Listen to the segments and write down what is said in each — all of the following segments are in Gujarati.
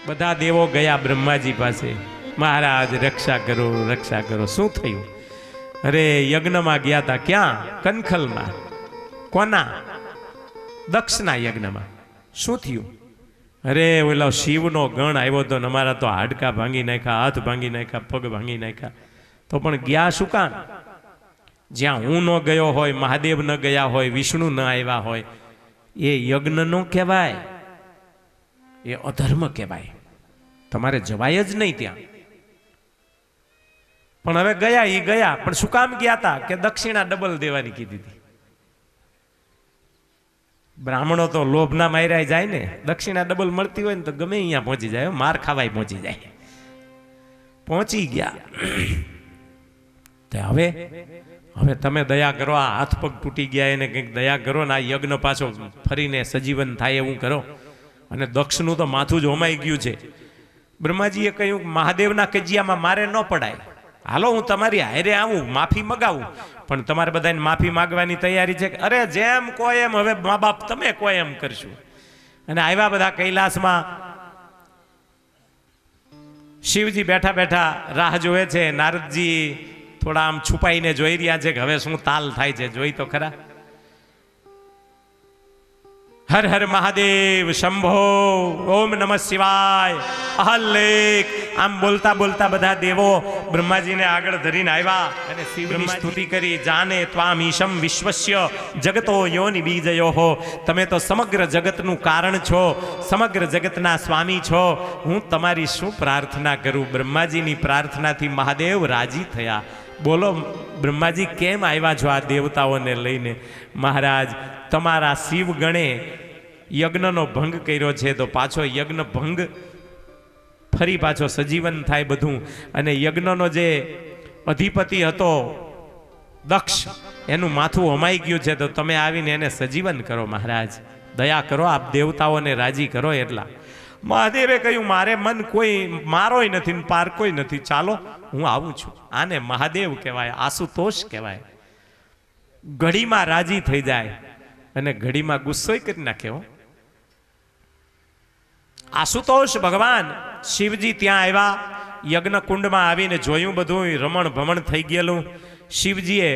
બધા દેવો ગયા બ્રહ્માજી પાસે, મહારાજ રક્ષા કરો રક્ષા કરો. શું થયું? અરે યજ્ઞમાં ગયા હતા. ક્યાં? કનખલમાં. કોના? દક્ષના યજ્ઞમાં. શું થયું? અરે ઓલો શિવનો ગણ આવ્યો તો અમારા તો હાડકા ભાંગી નાખ્યા, હાથ ભાંગી નાખ્યા, પગ ભાંગી નાખ્યા. તો પણ ગયા શું કામ? જ્યાં હું ન ગયો હોય, મહાદેવ ન ગયા હોય, વિષ્ણુ ન આવ્યા હોય, એ યજ્ઞ નો કહેવાય, એ અધર્મ કહેવાય. તમારે જવાય જ નહીં ત્યાં. પણ હવે ગયા એ ગયા, પણ શું કામ ગયા હતા? કે દક્ષિણા ડબલ દેવાની કીધી હતી. બ્રાહ્મણો તો લોભના માર્યા જાય ને, દક્ષિણા ડબલ મળતી હોય ને તો ગમે અહીંયા પહોંચી જાય, માર ખાવાય પહોંચી જાય. પહોંચી ગયા. હવે હવે તમે દયા કરો, આ હાથ પગ તૂટી ગયા એને કંઈક દયા કરો ને આ યજ્ઞ પાછો ફરીને સજીવન થાય એવું કરો. અને દક્ષનું તો માથું જ હોમાઈ ગયું છે. બ્રહ્માજીએ કહ્યું મહાદેવના કજિયામાં મારે ન પડાય, હાલો હું તમારી હારે આવું, માફી મગાવું, પણ તમારે બધાને માફી માગવાની તૈયારી છે? અરે જેમ કોઈ એમ, હવે મા બાપ તમે કોઈ એમ કરશું. અને આવ્યા બધા કૈલાસમાં. શિવજી બેઠા બેઠા રાહ જોવે છે. નારદજી થોડા આમ છુપાઈને જોઈ રહ્યા છે કે હવે શું તાલ થાય છે, જોઈ તો ખરા. હર હર મહાદેવ શંભો, ઓમ નમઃ શિવાય, અહલ્લેખ, આમ બોલતા બોલતા બધા દેવો બ્રહ્માજીને આગળ ધરીને આવ્યા અને શિવની સ્તુતિ કરી. જાને ત્વામ ઈશમ વિશ્વસ્ય જગતો યોનિ બીજયોહો, તમે તો સમગ્ર જગતનું કારણ છો, સમગ્ર જગતના સ્વામી છો. હું તમારી શું પ્રાર્થના કરું? બ્રહ્માજીની પ્રાર્થનાથી મહાદેવ રાજી થયા. બોલો બ્રહ્માજી કેમ આવ્યા છો આ દેવતાઓને લઈને? મહારાજ તમારા શિવ ગણે યજ્ઞનો ભંગ કર્યો છે, તો પાછો યજ્ઞ ભંગ ફરી પાછો સજીવન થાય બધું. અને યજ્ઞનો જે અધિપતિ હતો દક્ષ, એનું માથું હમાઈ ગયું છે, તો તમે આવીને એને સજીવન કરો. મહારાજ દયા કરો, આપ દેવતાઓને રાજી કરો. એટલા મહાદેવે કહ્યું મારે મન કોઈ મારોય નથી, પારકોય નથી, ચાલો હું આવું છું. આને મહાદેવ કહેવાય, આશુતોષ કહેવાય. ઘડીમાં રાજી થઈ જાય અને ઘડીમાં ગુસ્સોય કરી નાખે. આશુતોષ ભગવાન શિવજી ત્યાં આવ્યા. યજ્ઞ કુંડમાં આવીને જોયું બધું રમણ ભમણ થઈ ગયેલું. શિવજીએ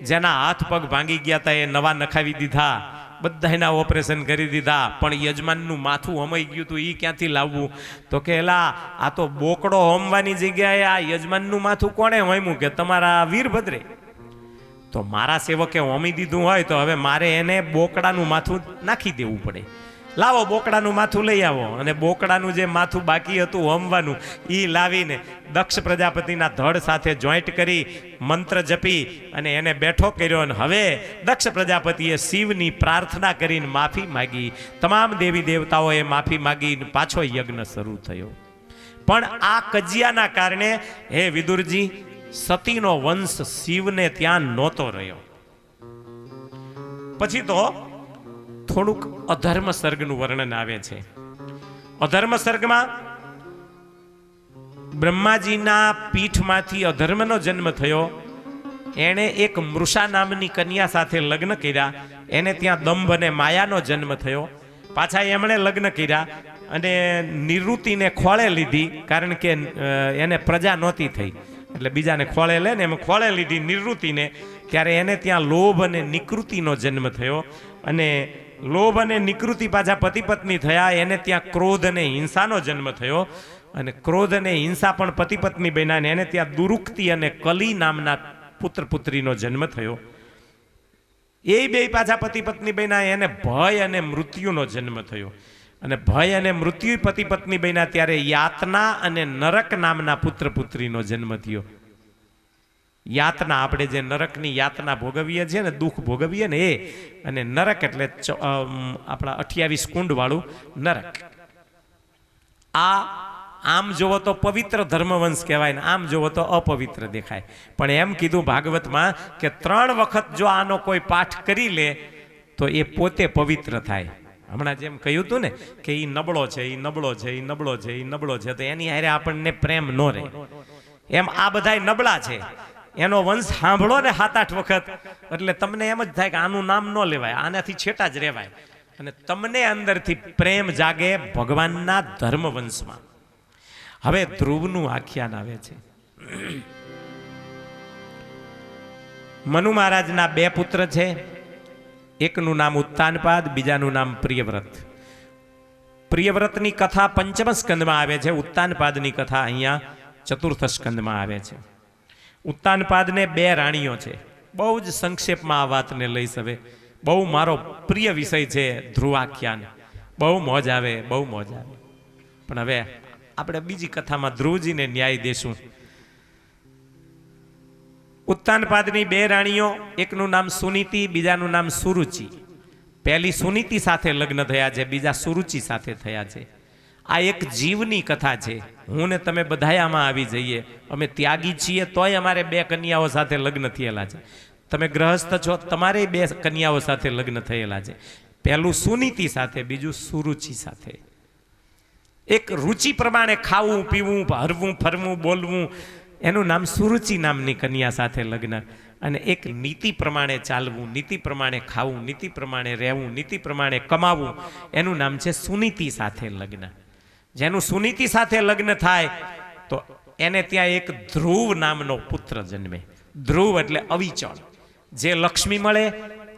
જેના હાથ પગ ભાંગી ગયા હતા એ નવા નખાવી દીધા, બધાના ઓપરેશન કરી દીધા. પણ યજમાનનું માથું હમાઈ ગયું હતું, એ ક્યાંથી લાવવું? તો કે એલા આ તો બોકડો હોમવાની જગ્યાએ આ યજમાનનું માથું કોણે હોમ્યું? કે તમારા વીરભદ્રે. તો મારા સેવકે હોમી દીધું હોય તો હવે મારે એને બોકડાનું માથું નાખી દેવું પડે. લાવો બોકડાનું માથું લઈ આવો. અને બોકડાનું જે માથું બાકી હતું હોમવાનું, એ લાવીને દક્ષ પ્રજાપતિના ધડ સાથે જોઈન્ટ કરી મંત્ર જપી અને એને બેઠો કર્યો. અને હવે દક્ષ પ્રજાપતિએ શિવની પ્રાર્થના કરીને માફી માગી. તમામ દેવી દેવતાઓએ માફી માગી. પાછો યજ્ઞ શરૂ થયો. પણ આ કજિયાના કારણે હે વિદુરજી, સતીનો વંશ શિવને ત્યાં નહોતો રહ્યો. પછી તો થોડુંક અધર્મ સર્ગનું વર્ણન આવે છે. અધર્મ સર્ગમાં બ્રહ્માજીના પીઠમાંથી અધર્મનો જન્મ થયો. એણે એક મૃષા નામની કન્યા સાથે લગ્ન કર્યા. એને ત્યાં દંભ અને માયાનો જન્મ થયો. પાછા એમણે લગ્ન કર્યા અને નિવૃત્તિને ખોળે લીધી, કારણ કે એને પ્રજા નહોતી થઈ એટલે બીજાને ખોળે લે ને, એમ ખોળે લીધી નિવૃત્તિને. ત્યારે એને ત્યાં લોભ અને નિકૃતિનો જન્મ થયો. અને લોભ અને નિકૃતિ પાછા પતિ પત્ની થયા. એને ત્યાં ક્રોધ અને હિંસાનો જન્મ થયો. અને ક્રોધ અને હિંસા પણ પતિ પત્ની બન્યા. ને એને ત્યાં દુરુક્તિ અને કલી નામના પુત્ર પુત્રીનો જન્મ થયો. એ બે પાછા પતિ પત્ની બન્યા. એને ભય અને મૃત્યુનો જન્મ થયો. અને ભય અને મૃત્યુ પતિ પત્ની બન્યા ત્યારે યાતના અને નરક નામના પુત્ર પુત્રીનો જન્મ થયો. યાતના, આપણે જે નરકની યાતના ભોગવીએ છીએ ને, દુઃખ ભોગવીએ ને એ, અને નરક એટલે આપણા 28 કુંડ વાળું નરક. આ આમ જોવો તો પવિત્ર ધર્મવંશ કહેવાય ને આમ જોવો તો અપવિત્ર દેખાય. પણ એમ કીધું ભાગવતમાં કે 3 વખત જો આનો કોઈ પાઠ કરી લે તો એ પોતે પવિત્ર થાય. હમણાં જેમ કહ્યું હતું ને કે એ નબળો છે, એ નબળો છે, એ નબળો છે, એ નબળો છે, તો એની હારે આપણને પ્રેમ ન રહે. એમ આ બધા નબળા છે, એનો વંશ સાંભળો ને 7-8 વખત એટલે તમને એમ જ થાય કે આનું નામ ન લેવાય, આનાથી છેટા જ રહેવાય. અને તમને અંદરથી પ્રેમ જાગે ભગવાનના ધર્મવંશમાં. હવે ધ્રુવનું આખ્યાન આવે છે. મનુ મહારાજના 2 પુત્ર છે. એકનું નામ ઉત્તાનપાદ, બીજાનું નામ પ્રિયવ્રત. પ્રિયવ્રતની કથા 5મ સ્કંદમાં આવે છે. ઉત્તાનપાદની કથા અહીંયા 4થ સ્કંદમાં આવે છે. ઉત્તાનપાદને 2 રાણીઓ છે. બહુ જ સંક્ષેપમાં આ વાતને લઈશ. હવે બહુ મારો પ્રિય વિષય છે ધ્રુવાખ્યાન. બહુ મોજ આવે, બહુ મોજ આવે. પણ હવે આપણે બીજી કથામાં ધ્રુવજીને ન્યાય દેશું. ઉત્તાનપાદની 2 રાણીઓ, એકનું નામ સુનીતિ, બીજાનું નામ સુરુચિ. પહેલી સુનીતિ સાથે લગ્ન થયા છે, બીજા સુરુચિ સાથે થયા છે. આ એક જીવની કથા છે. હું ને તમે બધાય આમાં આવી જઈએ. અમે ત્યાગી છીએ તોય અમારે 2 કન્યાઓ સાથે લગ્ન થયેલા છે. તમે ગ્રહસ્થ છો, તમારે 2 કન્યાઓ સાથે લગ્ન થયેલા છે. પહેલું સુનીતિ સાથે, બીજું સુરુચિ સાથે. એક રુચિ પ્રમાણે ખાવું, પીવું, હરવું, ફરવું, બોલવું, એનું નામ સુરુચિ નામની કન્યા સાથે લગ્ન. અને એક નીતિ પ્રમાણે ચાલવું, નીતિ પ્રમાણે ખાવું, નીતિ પ્રમાણે રહેવું, નીતિ પ્રમાણે કમાવું, એનું નામ છે સુનીતિ સાથે લગ્ન. જેનું સુનીતિ સાથે લગ્ન થાય તો એને ત્યાં એક ધ્રુવ નામનો પુત્ર જન્મે. ધ્રુવ એટલે અવિચળ. જે લક્ષ્મી મળે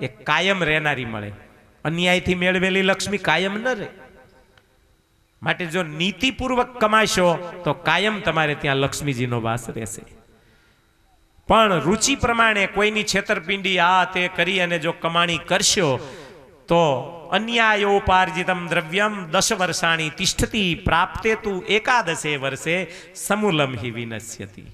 એ કાયમ રહેનારી મળે. અન્યાયથી મેળવેલી લક્ષ્મી કાયમ ન રહે. માટે જો નીતિપૂર્વક કમાશો તો કાયમ તમારે ત્યાં લક્ષ્મીજીનો વાસ રહેશે. પણ રુચિ પ્રમાણે કોઈની છેતરપિંડી આ તે કરી અને જો કમાણી કરશો તો અન્યાયોપાર્જિતમ દ્રવ્યમ 10 વર્ષાણી તિષ્ઠતી પ્રાપ્તે તું 11 વર્ષે સમૂલમ હિ વિનશ્યતિ.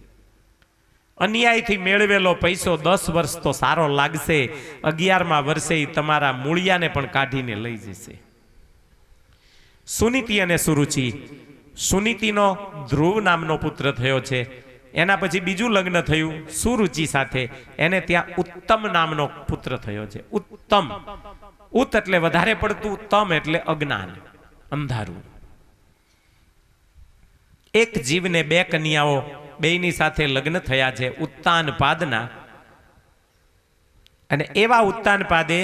અન્યાયથી મેળવેલો પૈસો 10 વર્ષ તો સારો લાગશે, 11મા વર્ષે તમારા મૂળિયાને પણ કાઢીને લઈ જશે. સુનીતિ અને સુરુચિ. સુનીતિનો ધ્રુવ નામનો પુત્ર થયો છે. એના પછી બીજું લગ્ન થયું સુરુચિ સાથે. એને ત્યાં ઉત્તમ નામનો પુત્ર થયો છે. ઉત્તમ, ઉત એટલે વધારે પડતું, તમ એટલે અજ્ઞાન, અંધારું. એક જીવને 2 કન્યાઓ, બેયની સાથે લગ્ન થયા છે ઉત્તાનપાદના. અને એવા ઉત્તાનપાદે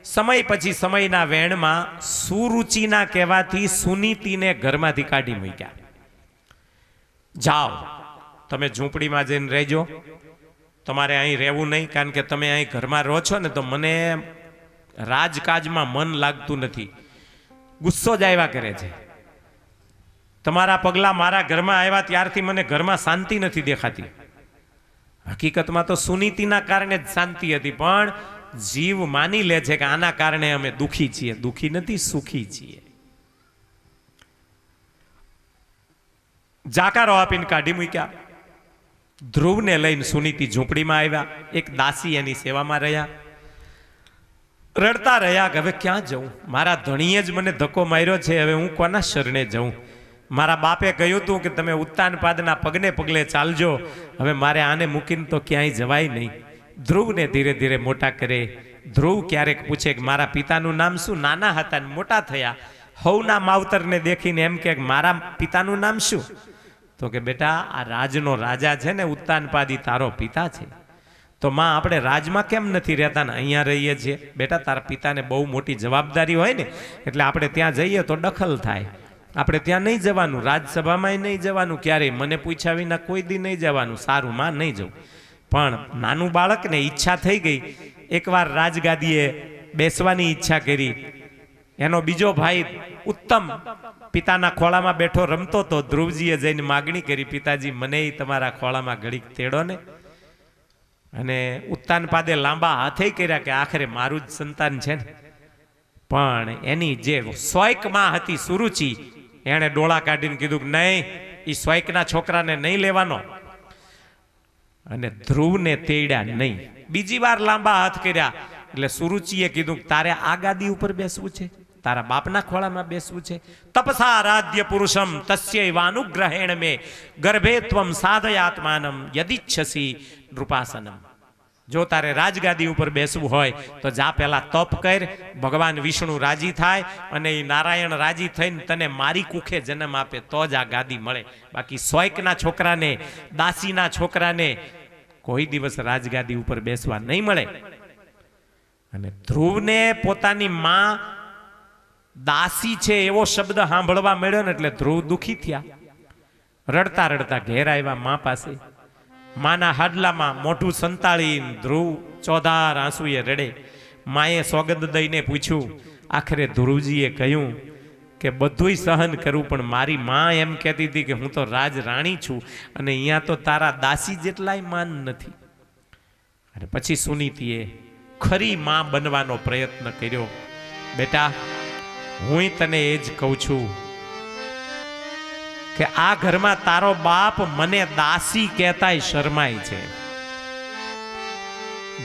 સમય પછી સમયના વેણમાં સુરુચિના કહેવાથી સુનીતિને ઘરમાંથી કાઢી મૂક્યા. જાઓ તમે ઝૂંપડીમાં જઈને રહેજો, તમારે અહીં રહેવું નહીં, કારણ કે તમે અહીં ઘરમાં રહો છો ને તો મને રાજકાજમાં મન લાગતું નથી, ગુસ્સો જ આવ્યા કરે છે. તમારા પગલા મારા ઘરમાં આવ્યા ત્યારથી મને ઘરમાં શાંતિ નથી દેખાતી. હકીકતમાં તો સુનીતિના કારણે જ શાંતિ હતી, પણ જીવ માની લે છે કે આના કારણે અમે દુખી છીએ. દુખી નથી, સુખી છીએ. જાકારો આપીને કાઢી મૂક્યા. ધ્રુવને લઈને સુનીતિ ઝૂંપડીમાં આવ્યા. એક દાસી એની સેવામાં રહ્યા. રડતા રહ્યા કે હવે ક્યાં જવું, મારા ધણીએ જ મને ધક્કો માર્યો છે, હવે હું કોના શરણે જઉં. મારા બાપે કહ્યું હતું કે તમે ઉત્તાનપાદના પગને પગલે ચાલજો, હવે મારે આને મૂકીને તો ક્યાંય જવાય નહીં. ધ્રુવને ધીરે ધીરે મોટા કરે. ધ્રુવ ક્યારેક પૂછે કે મારા પિતાનું નામ શું? નાના હતા ને મોટા થયા, હવના માવતરને દેખીને એમ કે મારા પિતાનું નામ શું? તો કે બેટા આ રાજનો રાજા છે ને ઉત્તાનપાદી તારો પિતા છે. તો માં આપણે રાજમાં કેમ નથી રહેતા ને અહીંયા રહીએ છીએ? બેટા તારા પિતાને બહુ મોટી જવાબદારી હોય ને, એટલે આપણે ત્યાં જઈએ તો દખલ થાય. આપણે ત્યાં નહીં જવાનું, રાજસભામાં નહીં જવાનું, ક્યારેય મને પૂછ્યા વિના કોઈ દી નહીં જવાનું. સારું માં, નહીં જવું. પણ નાનું બાળકને ઈચ્છા થઈ ગઈ, એકવાર રાજગાદીએ બેસવાની ઈચ્છા કરી. એનો બીજો ભાઈ ઉત્તમ પિતાના ખોળામાં બેઠો રમતો તો ધ્રુવજીએ જઈને માગણી કરી, પિતાજી મને તમારા ખોળામાં ઘડીક તેડો ને. અને ઉત્તાનપાદે લાંબા હાથે કર્યા કે આખરે મારું જ સંતાન છે ને. પણ એની જે સ્વૈકમાં હતી સુરુચિ, એણે ડોળા કાઢીને કીધું કે નહીં, એ સ્વૈકના છોકરાને નહીં લેવાનો. અને ધ્રુવને તેડ્યા નહીં. બીજી વાર લાંબા હાથ કર્યા એટલે સુરુચિએ કીધું તારે આ ગાદી ઉપર બેસવું છે, તારા બાપના ખોળામાં બેસવું છે. તપસા રાધ્ય પુરુષમ તસ્યૈવાનુગ્રહેણ મે ગર્ભે ત્વમ સાધયાત્માનમ યદિચ્છસી નૃપાસનમ. જો તારે રાજગાદી ઉપર બેસવું હોય તો જા પહેલા તપ કર, ભગવાન વિષ્ણુ રાજી થાય અને એ નારાયણ રાજી થઈને તને મારી કુખે જન્મ આપે તો જ આ ગાદી મળે. બાકી સ્વૈકના છોકરાને, દાસીના છોકરાને કોઈ દિવસ રાજગાદી ઉપર બેસવા નહીં મળે. અને ધ્રુવને પોતાની માં દાસી છે એવો શબ્દ સાંભળવા મળ્યો ને એટલે ધ્રુવ દુખી થયા. રડતા રડતા ઘેર આવ્યા મા પાસે. માના હાડલામાં મોઢું સંતાળી ધ્રુવ ચોધાર આંસુએ રડે. માએ સોગંદ દઈને પૂછ્યું. આખરે ધ્રુવજીએ કહ્યું કે બધુંય સહન કરું, પણ મારી માં એમ કહેતી હતી કે હું તો રાજ રાણી છું અને અહીંયા તો તારા દાસી જેટલાય માન નથી. અને પછી સુનીતિએ ખરી માં બનવાનો પ્રયત્ન કર્યો. બેટા, હું તને એ જ કહું છું કે આ ઘરમાં તારો બાપ મને દાસી કહેતાય શરમાય છે.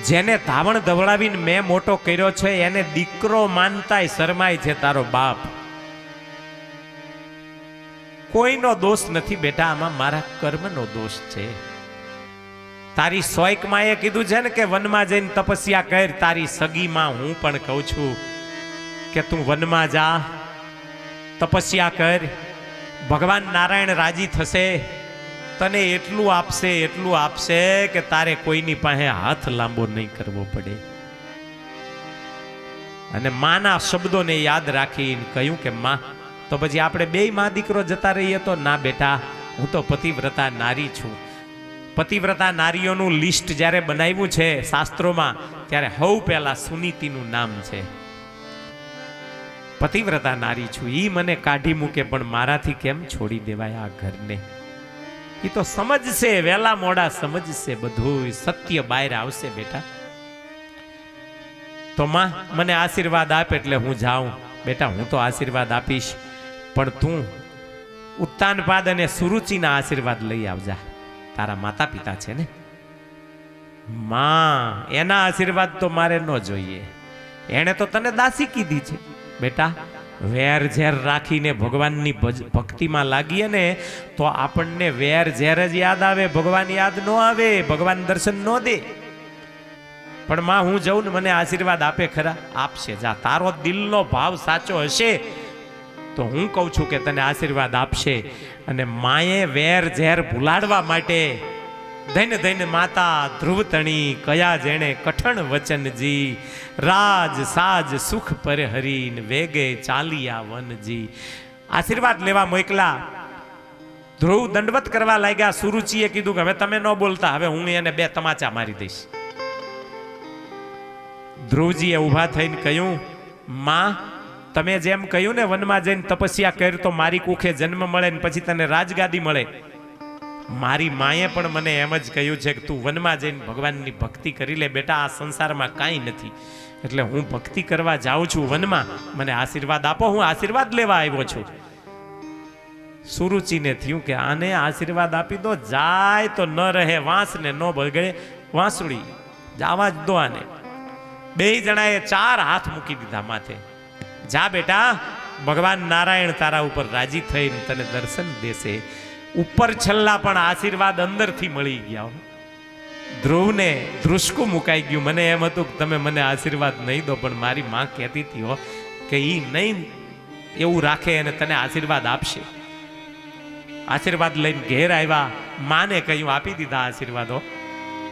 જેને ધાવણ ધવડાવીને મેં મોટો કર્યો છે એને દીકરો માનતાય શરમાય છે તારો બાપ. કોઈનો દોષ નથી બેટા, આમાં મારા કર્મનો દોષ છે. તારી સોયક માએ કીધું છે ને કે વનમાં જઈને તપસ્યા કર. તારી સગીમાં હું પણ કહું છું કે તું વનમાં જા, તપસ્યા કર. ભગવાન નારાયણ રાજી થશે, તને એટલું આપશે કે તારે કોઈની પાસે હાથ લાંબો નહીં કરવો પડે. અને માના શબ્દોને યાદ રાખીને કહ્યું કે માં, તો પછી આપણે બેય માં દીકરો જતા રહીએ તો? ના બેટા, હું તો પતિવ્રતા નારી છું. પતિવ્રતા નારીઓનું લિસ્ટ જ્યારે બનાવ્યું છે શાસ્ત્રોમાં, ત્યારે સૌ પહેલા સુનીતિનું નામ છે. પતિવ્રતા નારી છું, ઈ મને કાઢી મૂકે પણ મારાથી કેમ છોડી દેવાય આ ઘરને? ઈ તો સમજશે, વેલા મોડા સમજશે, બધું સત્ય બહાર આવશે બેટા. તો માં મને આશીર્વાદ આપ એટલે હું જાઉં. બેટા, હું તો આશીર્વાદ આપીશ, પણ તું ઉત્તાનપાદ અને સુરુચિના આશીર્વાદ લઈ આવજા. તારા માતા પિતા છે ને માં, એના આશીર્વાદ તો મારે ન જોઈએ. એણે તો તને દાસી કીધી છે. બેટા, વેર ઝેર રાખીને ભગવાનની ભક્તિમાં લાગીએ ને તો આપણને વેર ઝેર જ યાદ આવે, ભગવાન યાદ ન આવે, ભગવાન દર્શન ન દે. પણ માં હું જઉં ને મને આશીર્વાદ આપે ખરા? આપશે. જા, તારો દિલનો ભાવ સાચો હશે તો હું કહું છું કે તને આશીર્વાદ આપશે. અને માએ વેર ઝેર ભૂલાડવા માટે ધન માતા ધ્રુવતણી કયા જેણે કઠણ વચનજી, રાજ સાજ સુખ પર હરીન વેગે ચાલિયા વનજી. આશીર્વાદ લેવા મોકલા. ધ્રુવ દંડવત કરવા લાગ્યા. સુરુચિએ કીધું કે હવે તમે ન બોલતા, હવે હું એને 2 તમાચા મારી દઈશ. ધ્રુવજીએ ઊભા થઈને કહ્યું, માં, તમે જેમ કહ્યું ને વનમાં જઈને તપસ્યા કર તો મારી કુખે જન્મ મળે ને પછી તને રાજગાદી મળે. મારી માએ પણ મને એમ જ કહ્યું છે કે તું વનમાં જઈને ભગવાનની ભક્તિ કરી લે બેટા, આ સંસારમાં કાંઈ નથી. એટલે હું ભક્તિ કરવા જાઉં છું વનમાં, મને આશીર્વાદ આપો, હું આશીર્વાદ લેવા આવ્યો છું. સુરુચિને થયું કે આને આશીર્વાદ આપી દો, જાય તો ન રહે વાંસ ને ન બગડે વાંસુડી, જાવા જ દો આને. 2 જણાએ 4 હાથ મૂકી દીધા માથે. જા બેટા, ભગવાન નારાયણ તારા ઉપર રાજી થઈને તને દર્શન દેશે. ઉપર છલ્લા પણ આશીર્વાદ અંદરથી મળી ગયા. ધ્રુવને ધ્રુસકું મુકાઈ ગયું. મને એમ હતું કે તમે મને આશીર્વાદ નહીં દો, પણ મારી માં કહેતી હતી હો કે ઈ નહીં એવું રાખે અને તને આશીર્વાદ આપશે. આશીર્વાદ લઈને ઘેર આવ્યા. માને કહ્યું આપી દીધા આશીર્વાદો,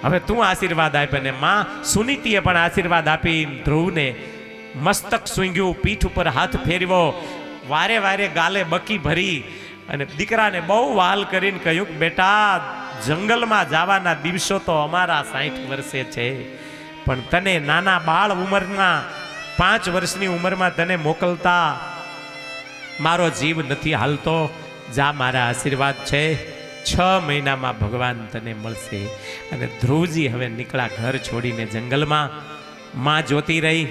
હવે તું આશીર્વાદ આપ. અને માં સુનીતિએ પણ આશીર્વાદ આપી ધ્રુવને મસ્તક સૂંઘ્યું, પીઠ ઉપર હાથ ફેરવ્યો, વારે વારે ગાલે બકી ભરી અને દીકરાને બહુ વહાલ કરીને કહ્યું કે બેટા, જંગલમાં જવાના દિવસો તો અમારા 60 વર્ષે છે, પણ તને નાના બાળ ઉંમરમાં 5 વર્ષની ઉંમરમાં તને મોકલતા મારો જીવ નથી હાલતો. જા, મારા આશીર્વાદ છે, 6 મહિનામાં ભગવાન તને મળશે. અને ધ્રુવજી હવે નીકળ્યા ઘર છોડીને જંગલમાં. માં જોતી રહી,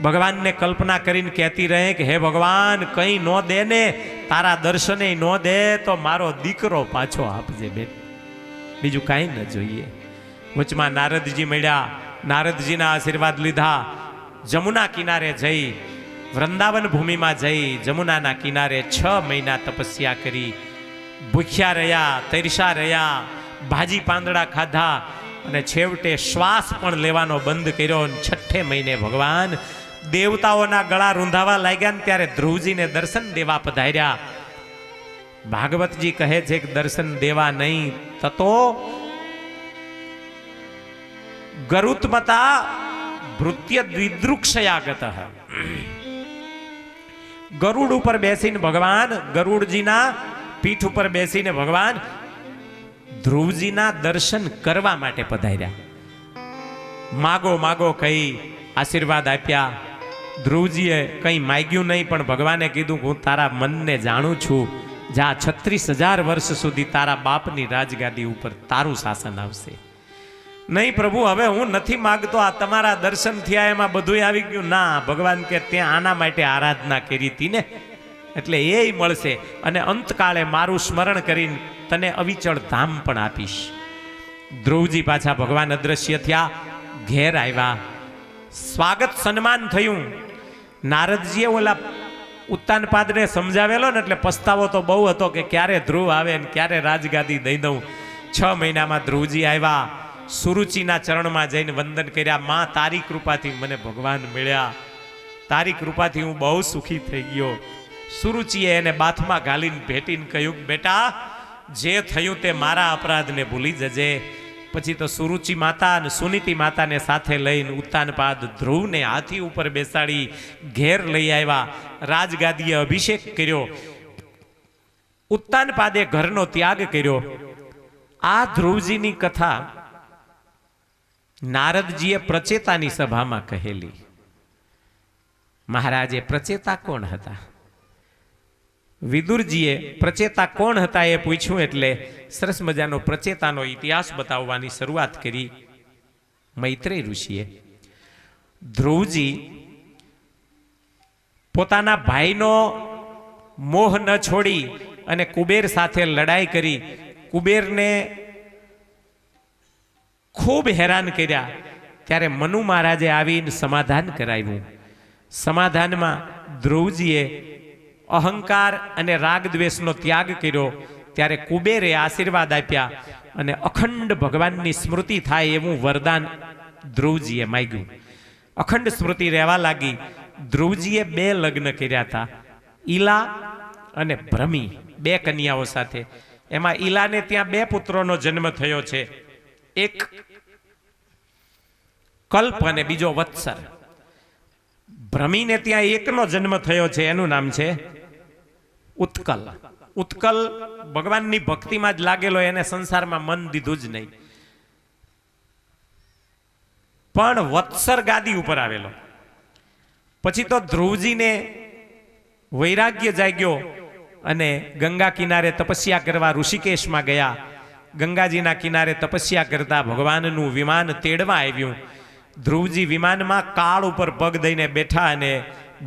ભગવાનને કલ્પના કરીને કહેતી રહે કે હે ભગવાન, કંઈ ન દે ને, તારા દર્શને ન દે તો મારો દીકરો પાછો આપજે બેન, બીજું કાંઈ ન જોઈએ. વચમાં નારદજી મળ્યા. નારદજીના આશીર્વાદ લીધા. જમુના કિનારે જઈ, વૃંદાવન ભૂમિમાં જઈ જમુનાના કિનારે 6 મહિના તપસ્યા કરી. ભૂખ્યા રહ્યા, તરસ્યા રહ્યા, ભાજી પાંદડા ખાધા અને છેવટે શ્વાસ પણ લેવાનો બંધ કર્યો. 6 મહિને ભગવાન દેવતાઓના ગળા રૂંધાવા લાગ્યા ને ત્યારે ધ્રુવજીને દર્શન દેવા પધાર્યા. ભાગવતજી કહે છે કે દર્શન દેવા નહીં તતો ગરુત્મતા ભૃત્ય દ્વિદૃક્ષયાગત. ગરુડ ઉપર બેસીને ભગવાન ગરુડજીના પીઠ ઉપર બેસીને ભગવાન ધ્રુવજીના દર્શન કરવા માટે પધાર્યા. માગો માગો કહી આશીર્વાદ આપ્યા. ધ્રુવજીએ કંઈ માગ્યું નહીં, પણ ભગવાને કીધું હું તારા મનને જાણું છું. જા 36,000 વર્ષ સુધી તારા બાપની રાજગાદી ઉપર તારું શાસન આવશે. નહીં પ્રભુ, હવે હું નથી માગતો, આ તમારા દર્શન થયા એમાં બધું આવી ગયું. ના, ભગવાન કે ત્યાં આના માટે આરાધના કરી હતી ને, એટલે એ મળશે. અને અંતકાળે મારું સ્મરણ કરીને તને અવિચળ ધામ પણ આપીશ. ધ્રુવજી પાછા ભગવાન અદ્રશ્ય થયા, ઘેર આવ્યા, સ્વાગત સન્માન થયું. નારદજીએ ઓલા ઉત્તાનપાદને સમજાવેલો ને, એટલે પસ્તાવો તો બહુ હતો કે ક્યારે ધ્રુવ આવે ને ક્યારે રાજગાદી દઈ દઉં. 6 મહિનામાં ધ્રુવજી આવ્યા, સુરુચિના ચરણમાં જઈને વંદન કર્યા. માં, તારી કૃપાથી મને ભગવાન મળ્યા, તારી કૃપાથી હું બહુ સુખી થઈ ગયો. સુરુચિએ એને બાથમાં ઘાલીને ભેટીને કહ્યું, બેટા જે થયું તે મારા અપરાધને ભૂલી જજે. પછી તો સુરુચિ માતા અને સુનીતિ માતાને સાથે લઈને ઉત્તાનપાદ ધ્રુવને હાથી ઉપર બેસાડી ઘેર લઈ આવ્યા. રાજગાદીએ અભિષેક કર્યો. ઉત્તાનપાદે ઘરનો ત્યાગ કર્યો. આ ધ્રુવજીની કથા નારદજીએ પ્રચેતાની સભામાં કહેલી. મહારાજે પ્રચેતા કોણ હતા? વિદુરજીએ પ્રચેતા કોણ હતા એ પૂછ્યું, એટલે સરસ મજાનો પ્રચેતાનો ઇતિહાસ બતાવવાની શરૂઆત કરી મૈત્રેય ઋષિએ. ધ્રુવજી પોતાના ભાઈનો મોહ ન છોડી અને કુબેર સાથે લડાઈ કરી કુબેરને ખૂબ હેરાન કર્યા. ત્યારે મનુ મહારાજે આવીને સમાધાન કરાવ્યું. સમાધાનમાં ધ્રુવજીએ અહંકાર અને રાગ દ્વેષનો ત્યાગ કર્યો. ત્યારે કુબેરે આશીર્વાદ આપ્યા અને અખંડ ભગવાનની સ્મૃતિ થાય એવું વરદાન ધ્રુવજીએ માંગ્યું. અખંડ સ્મૃતિ રહેવા લાગી. ધ્રુવજીએ 2 લગ્ન કર્યા હતા, ઈલા અને ભ્રમી, 2 કન્યાઓ સાથે. એમાં ઈલાને ત્યાં 2 પુત્રોનો જન્મ થયો છે, એક કલ્પ અને બીજો વત્સર. ભ્રમીને ત્યાં એકનો જન્મ થયો છે, એનું નામ છે ઉત્કલ. ઉત્કલ ભગવાનની ભક્તિમાં જ લાગેલો, એને સંસારમાં મન દીધું જ નહીં. પણ વત્સર ગાદી ઉપર આવેલો. પછી તો ધ્રુવજીને વૈરાગ્ય જાગ્યો અને ગંગા કિનારે તપસ્યા કરવા ઋષિકેશમાં ગયા. ગંગાજીના કિનારે તપસ્યા કરતા ભગવાનનું વિમાન તેડવા આવ્યું. ધ્રુવજી વિમાનમાં કાળ ઉપર પગ દઈને બેઠા અને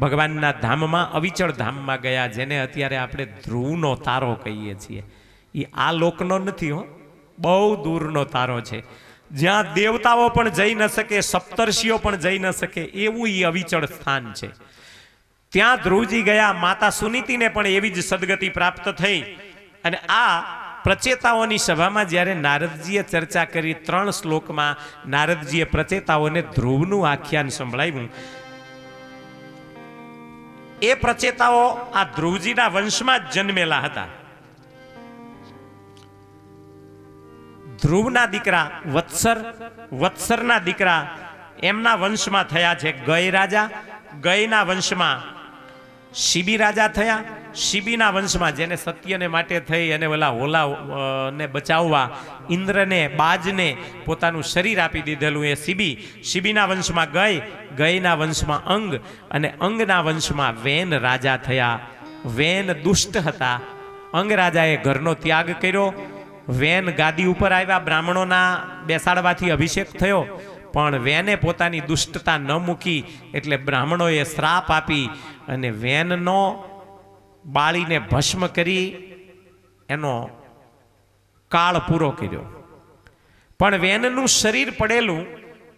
ભગવાનના ધામમાં, અવિચળ ધામમાં ગયા, જેને અત્યારે આપણે ધ્રુવનો તારો કહીએ છીએ. એ આ લોકનો નથી હો, બહુ દૂરનો તારો છે, જ્યાં દેવતાઓ પણ જઈ ન શકે, સપ્તર્ષિઓ પણ જઈ ન શકે એવું એ અવિચળ સ્થાન છે. ત્યાં ધ્રુવજી ગયા. માતા સુનીતિને પણ એવી જ સદગતિ પ્રાપ્ત થઈ. અને આ પ્રચેતાઓની સભામાં જ્યારે નારદજીએ ચર્ચા કરી, 3 શ્લોકમાં નારદજીએ પ્રચેતાઓને ધ્રુવનું આખ્યાન સંભળાવ્યું. એ પ્રચેતાઓ આ ધ્રુવજીના વંશમાં જ જન્મેલા હતા. ધ્રુવના દીકરા વત્સર, વત્સરના દીકરા એમના વંશમાં થયા છે ગય રાજા. ગયના વંશમાં શિબી રાજા થયા. શિબીના વંશમાં, જેને સત્યને માટે થઈ અને ઓલા હોલા ને બચાવવા ઇન્દ્રને, બાજને પોતાનું શરીર આપી દીધેલું એ શિબી. શિબીના વંશમાં ગય, ગયના વંશમાં અંગ અને અંગના વંશમાં વેન રાજા થયા. વેન દુષ્ટ હતા. અંગ રાજાએ ઘરનો ત્યાગ કર્યો. વેન ગાદી ઉપર આવ્યા. બ્રાહ્મણોના બેસાડવાથી અભિષેક થયો, પણ વેને પોતાની દુષ્ટતા ન મૂકી, એટલે બ્રાહ્મણોએ શ્રાપ આપી અને વેનનો બાળીને ભસ્મ કરી એનો કાળ પૂરો કર્યો. પણ વેનનું શરીર પડેલું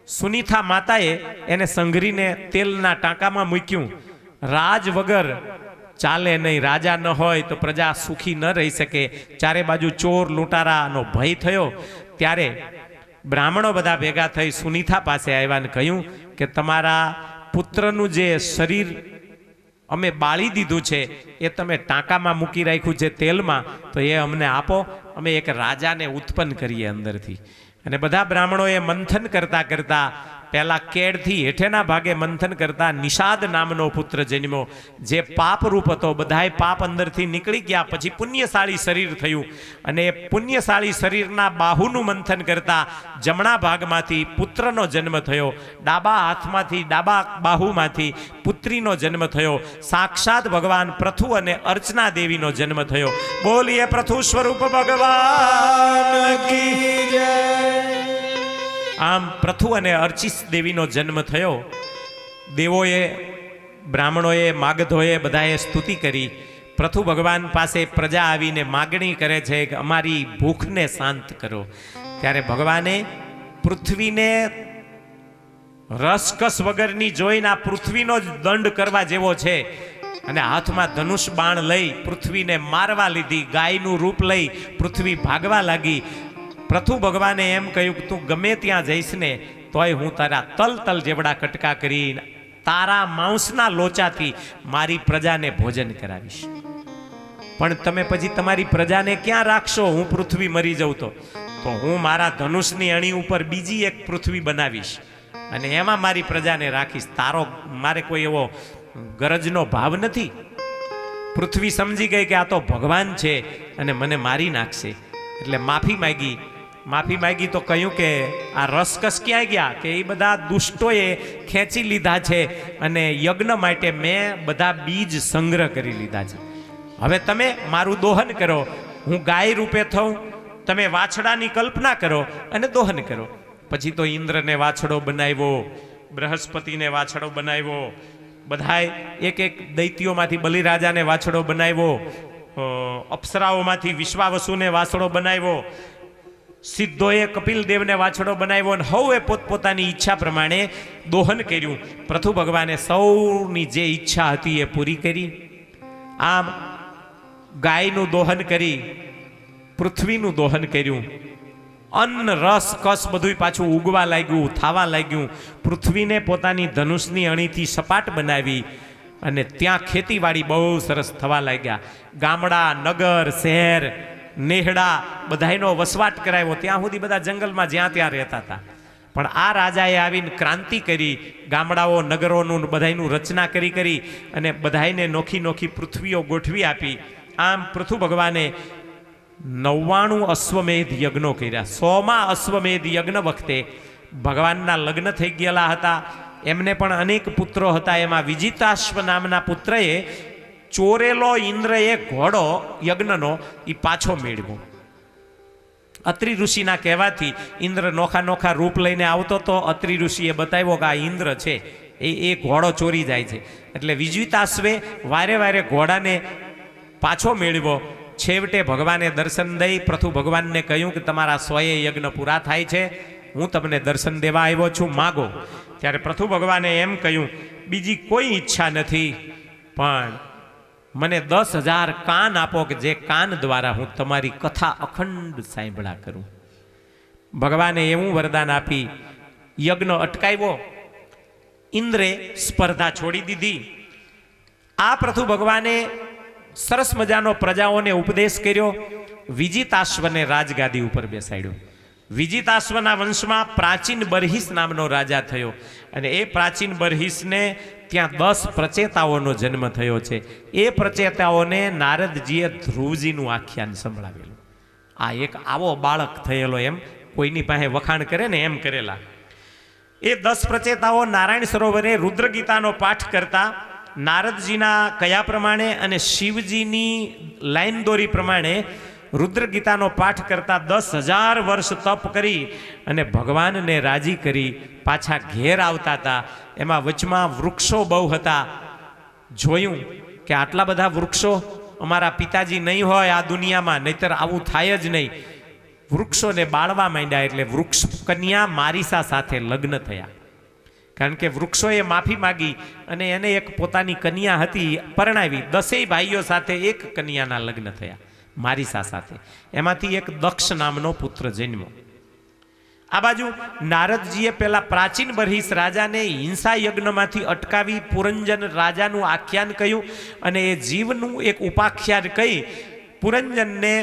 સુનીતા માતાએ એને સંઘરીને તેલના ટાંકામાં મૂક્યું. રાજ વગર ચાલે નહીં. રાજા ન હોય તો પ્રજા સુખી ન રહી શકે. ચારે બાજુ ચોર લૂંટારાનો ભય થયો. ત્યારે બ્રાહ્મણો બધા ભેગા થઈ સુનીતા પાસે આવ્યા અને કહ્યું કે તમારા પુત્રનું જે શરીર અમે બાળી દીધું છે એ તમે ટાંકામાં મૂકી રાખ્યું છે તેલમાં, તો એ અમને આપો, અમે એક રાજાને ઉત્પન્ન કરીએ અંદરથી. અને બધા બ્રાહ્મણોએ મંથન કરતા કરતા પહેલા કેડથી હેઠેના ભાગે મંથન કરતા નિષાદ નામનો પુત્ર જન્મ્યો, જે પાપરૂપ હતો. બધાય પાપ અંદરથી નીકળી ગયા, પછી પુણ્યશાળી શરીર થયું. અને એ પુણ્યશાળી શરીરના બાહુનું મંથન કરતા જમણા ભાગમાંથી પુત્રનો જન્મ થયો. ડાબા હાથમાંથી, ડાબા બાહુમાંથી પુત્રીનો જન્મ થયો. સાક્ષાત ભગવાન પૃથુ અને અર્ચના દેવીનો જન્મ થયો. બોલીએ પૃથુ સ્વરૂપ ભગવાન કી જય. આમ પૃથુ અને અર્ચિસ દેવીનો જન્મ થયો. દેવોએ, બ્રાહ્મણોએ, માગધોએ બધાએ સ્તુતિ કરી. પૃથુ ભગવાન પાસે પ્રજા આવીને માગણી કરે છે કે અમારી ભૂખને શાંત કરો. ત્યારે ભગવાને પૃથ્વીને રસકસ વગરની જોઈને આ પૃથ્વીનો જ દંડ કરવા જેવો છે અને હાથમાં ધનુષ બાણ લઈ પૃથ્વીને મારવા લીધી. ગાયનું રૂપ લઈ પૃથ્વી ભાગવા લાગી. પૃથુ ભગવાને એમ કહ્યું કે તું ગમે ત્યાં જઈશ ને તોય હું તારા તલ તલ જેવડા કટકા કરી તારા માંસના લોચાથી મારી પ્રજાને ભોજન કરાવીશ. પણ તમે પછી તમારી પ્રજાને ક્યાં રાખશો? હું પૃથ્વી મરી જાઉં તો હું મારા ધનુષની અણી ઉપર બીજી એક પૃથ્વી બનાવીશ અને એમાં મારી પ્રજાને રાખીશ. તારો મારે કોઈ એવો ગરજનો ભાવ નથી. પૃથ્વી સમજી ગઈ કે આ તો ભગવાન છે અને મને મારી નાખશે, એટલે માફી માંગી તો કહ્યું કે આ રસકસ ક્યાં ગયા? કે એ બધા દુષ્ટોએ ખેંચી લીધા છે અને યજ્ઞ માટે મેં બધા બીજ સંગ્રહ કરી લીધા છે. હવે તમે મારું દોહન કરો, હું ગાય રૂપે થઉં, તમે વાછડાની કલ્પના કરો અને દોહન કરો. પછી તો ઇન્દ્રને વાછડો બનાવ્યો, બૃહસ્પતિને વાછડો બનાવ્યો, બધાય એક એક દૈત્યોમાંથી બલિરાજાને વાછડો બનાવ્યો, અપ્સરાઓમાંથી વિશ્વાવસુને વાછડો બનાવ્યો, સિદ્ધોએ કપિલ દેવને વાછડો બનાવ્યો અને હૌએ પોતપોતાની ઈચ્છા પ્રમાણે દોહન કર્યું. પૃથુ ભગવાને સૌની જે ઈચ્છા હતી એ પૂરી કરી. આમ ગાયનું દોહન કરી, પૃથ્વીનું દોહન કર્યું. અન્ન રસ કસ બધું પાછું ઉગવા લાગ્યું, થવા લાગ્યું. પૃથ્વીને પોતાની ધનુષની અણીથી સપાટ બનાવી અને ત્યાં ખેતીવાડી બહુ સરસ થવા લાગ્યા. ગામડા, નગર, શહેર, નેહડા બધાયનો વસવાટ કરાવ્યો. ત્યાં સુધી બધા જંગલમાં જ્યાં ત્યાં રહેતા હતા. પણ આ રાજાએ આવીને ક્રાંતિ કરી. ગામડાઓ, નગરોનું બધાયનું રચના કરી અને બધાયને નોખી નોખી પૃથ્વીઓ ગોઠવી આપી. આમ પૃથુ ભગવાને 99 અશ્વમેધ યજ્ઞો કર્યા. 100મા અશ્વમેધ યજ્ઞ વખતે ભગવાનના લગ્ન થઈ ગયેલા હતા. એમને પણ અનેક પુત્રો હતા. એમાં વિજિતાશ્વ નામના પુત્રએ ચોરેલો ઇન્દ્રએ ઘોડો યજ્ઞનો એ પાછો મેળવ્યો. અત્રિ ઋષિના કહેવાથી ઇન્દ્ર નોખા નોખા રૂપ લઈને આવતો તો અત્રિ ઋષિએ બતાવ્યો કે આ ઇન્દ્ર છે, એ ઘોડો ચોરી જાય છે. એટલે વિજિતાશ્વે વારે વારે ઘોડાને પાછો મેળવ્યો. છેવટે ભગવાને દર્શન દઈ પૃથુ ભગવાનને કહ્યું કે તમારા 100 યજ્ઞ પૂરા થાય છે, હું તમને દર્શન દેવા આવ્યો છું, માગો. ત્યારે પૃથુ ભગવાને એમ કહ્યું બીજી કોઈ ઈચ્છા નથી, પણ મને 10,000 કાન આપો કે જે કાન દ્વારા હું તમારી કથા અખંડ સાંભળા કરું. ભગવાને એવું વરદાન આપી યજ્ઞ અટકાવ્યો. ઇન્દ્રે સ્પર્ધા છોડી દીધી. આ પૃથુ ભગવાને સરસ મજાનો પ્રજાઓને ઉપદેશ કર્યો. વિજિતાશ્વને રાજગાદી ઉપર બેસાડ્યો. વિજિતાશ્વના વંશમાં પ્રાચીન બરહિસ નામનો રાજા થયો અને એ પ્રાચીન બરહિસને ત્યાં 10 પ્રચેતાઓનો જન્મ થયો છે. એ પ્રચેતાઓને નારદજીએ ધ્રુવજીનું આખ્યાન સંભળાવેલું. આ એક આવો બાળક થયેલો એમ કોઈની પાસે વખાણ કરે ને એમ કરેલા. એ 10 પ્રચેતાઓ નારાયણ સરોવરે રુદ્રગીતાનો પાઠ કરતા. નારદજીના કયા પ્રમાણે અને શિવજીની લાઈન દોરી પ્રમાણે રુદ્રગીતાનો પાઠ કરતા 10,000 વર્ષ તપ કરી અને ભગવાનને રાજી કરી પાછા ઘેર આવતા હતા. એમાં વચમાં વૃક્ષો બહુ હતા. જોયું કે આટલા બધા વૃક્ષો અમારા પિતાજી નહીં હોય આ દુનિયામાં, નહીતર આવું થાય જ નહીં. વૃક્ષોને બાળવા માંડ્યા એટલે વૃક્ષ કન્યા મારીસા સાથે લગ્ન થયા. કારણ કે વૃક્ષોએ માફી માગી અને એને એક પોતાની કન્યા હતી પરણાવી. 10 ભાઈઓ સાથે એક કન્યાના લગ્ન થયા મારીસા સાથે. એમાંથી એક દક્ષ નામનો પુત્ર જન્મ્યો. આ બાજુ નારદજીએ પેલા પ્રાચીન બરહિસ રાજાને હિંસા યજ્ઞમાંથી અટકાવી પુરંજન રાજાનું આખ્યાન કહ્યું અને એ જીવનું એક ઉપાખ્યાન કહી પુરંજનને